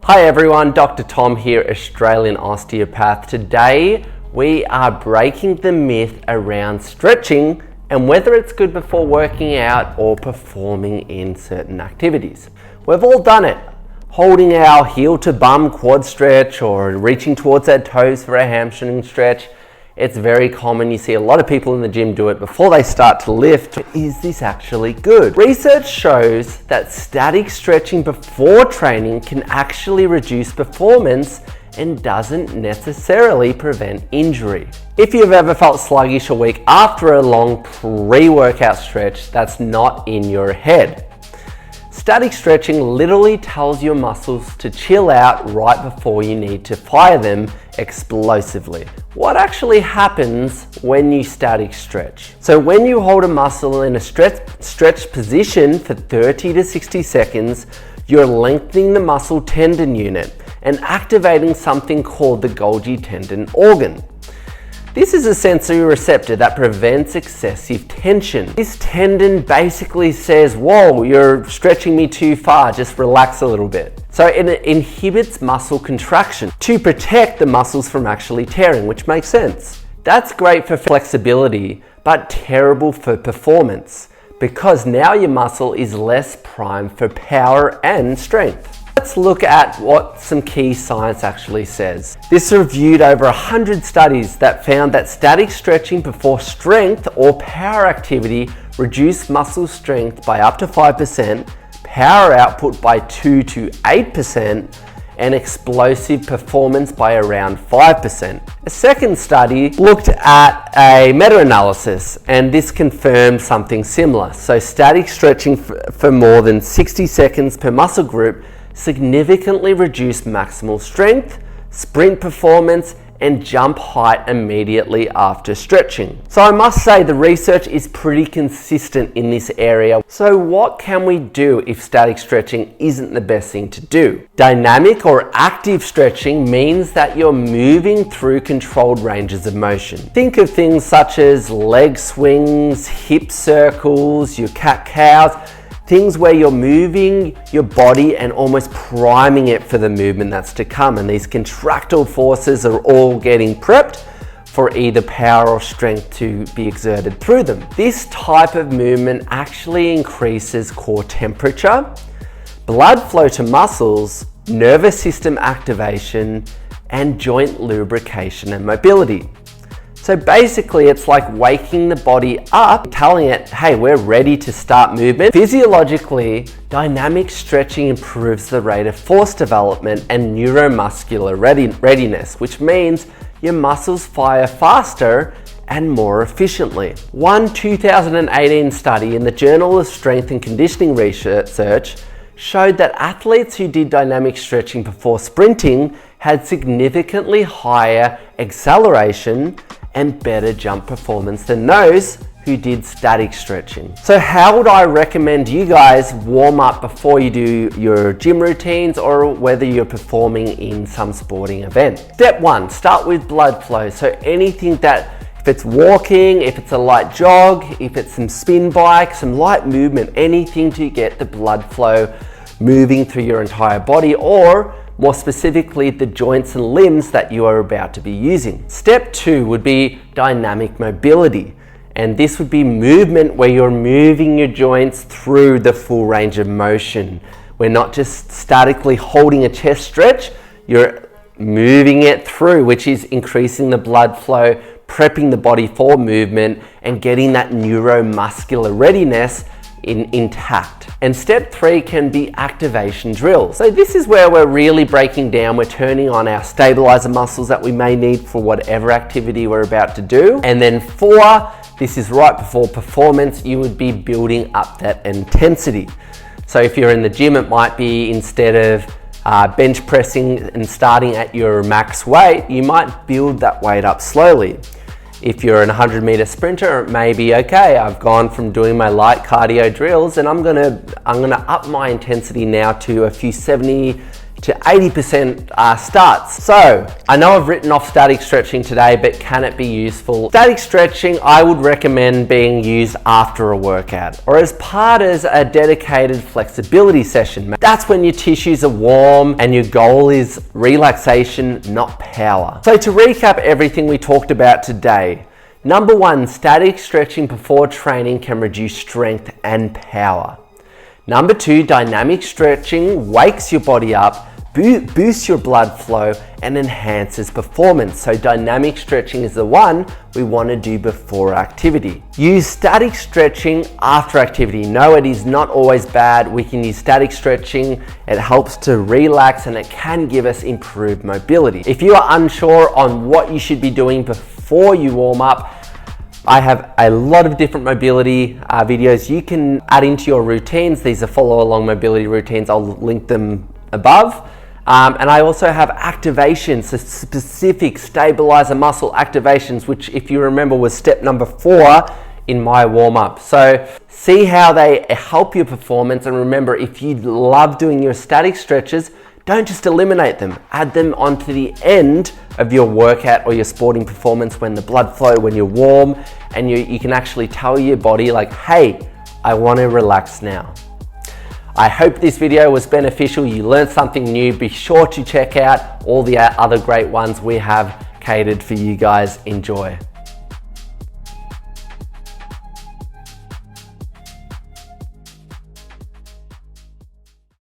Hi everyone, Dr. Tom here, Australian osteopath. Today we are breaking the myth around stretching and whether it's good before working out or performing in certain activities. We've all done it, holding our heel to bum quad stretch or reaching towards our toes for a hamstring stretch. It's very common. You see a lot of people in the gym do it before they start to lift. Is this actually good? Research shows that static stretching before training can actually reduce performance and doesn't necessarily prevent injury. If you've ever felt sluggish or weak after a long pre-workout stretch, that's not in your head. Static stretching literally tells your muscles to chill out right before you need to fire them explosively. What actually happens when you static stretch? So when you hold a muscle in a stretched position for 30 to 60 seconds, you're lengthening the muscle tendon unit and activating something called the Golgi tendon organ. This is a sensory receptor that prevents excessive tension. This tendon basically says, whoa, you're stretching me too far, just relax a little bit. So it inhibits muscle contraction to protect the muscles from actually tearing, which makes sense. That's great for flexibility, but terrible for performance because now your muscle is less primed for power and strength. Let's look at what some key science actually says. This reviewed over 100 studies that found that static stretching before strength or power activity reduced muscle strength by up to 5%, power output by 2 to 8%, and explosive performance by around 5%. A second study looked at a meta-analysis and this confirmed something similar. So static stretching for more than 60 seconds per muscle group significantly reduced maximal strength, sprint performance, and jump height immediately after stretching. So I must say the research is pretty consistent in this area. So what can we do if static stretching isn't the best thing to do? Dynamic or active stretching means that you're moving through controlled ranges of motion. Think of things such as leg swings, hip circles, your cat-cows, things where you're moving your body and almost priming it for the movement that's to come. And these contractile forces are all getting prepped for either power or strength to be exerted through them. This type of movement actually increases core temperature, blood flow to muscles, nervous system activation, and joint lubrication and mobility. So basically it's like waking the body up, telling it, hey, we're ready to start movement. Physiologically, dynamic stretching improves the rate of force development and neuromuscular readiness, which means your muscles fire faster and more efficiently. One 2018 study in the Journal of Strength and Conditioning Research showed that athletes who did dynamic stretching before sprinting had significantly higher acceleration and better jump performance than those who did static stretching. So how would I recommend you guys warm up before you do your gym routines or whether you're performing in some sporting event? Step one, start with blood flow. So anything that, if it's walking, if it's a light jog, if it's some spin bike, some light movement, anything to get the blood flow moving through your entire body, or more specifically, the joints and limbs that you are about to be using. Step two would be dynamic mobility. And this would be movement where you're moving your joints through the full range of motion. We're not just statically holding a chest stretch, you're moving it through, which is increasing the blood flow, prepping the body for movement, and getting that neuromuscular readiness intact. And step three can be activation drills. So this is where we're really breaking down, we're turning on our stabiliser muscles that we may need for whatever activity we're about to do. And then four, this is right before performance, you would be building up that intensity. So if you're in the gym, it might be instead of bench pressing and starting at your max weight, you might build that weight up slowly. If you're an 100-meter sprinter, it may be, okay, I've gone from doing my light cardio drills and I'm gonna up my intensity now to a few 70 to 80% starts. So I know I've written off static stretching today, but can it be useful? Static stretching, I would recommend being used after a workout or as part of a dedicated flexibility session. That's when your tissues are warm and your goal is relaxation, not power. So to recap everything we talked about today, number one, static stretching before training can reduce strength and power. Number two, dynamic stretching wakes your body up, boosts your blood flow, and enhances performance. So dynamic stretching is the one we want to do before activity. Use static stretching after activity. No, it is not always bad. We can use static stretching. It helps to relax and it can give us improved mobility. If you are unsure on what you should be doing before you warm up, I have a lot of different mobility videos you can add into your routines. These are follow along mobility routines. I'll link them above. And I also have activations, so specific stabiliser muscle activations, which if you remember was step number 4 in my warm up. So see how they help your performance, and remember, if you love doing your static stretches, don't just eliminate them, add them onto the end of your workout or your sporting performance when the blood flow, when you're warm, and you can actually tell your body like, hey, I want to relax now. I hope this video was beneficial. You learned something new. Be sure to check out all the other great ones we have catered for you guys. Enjoy.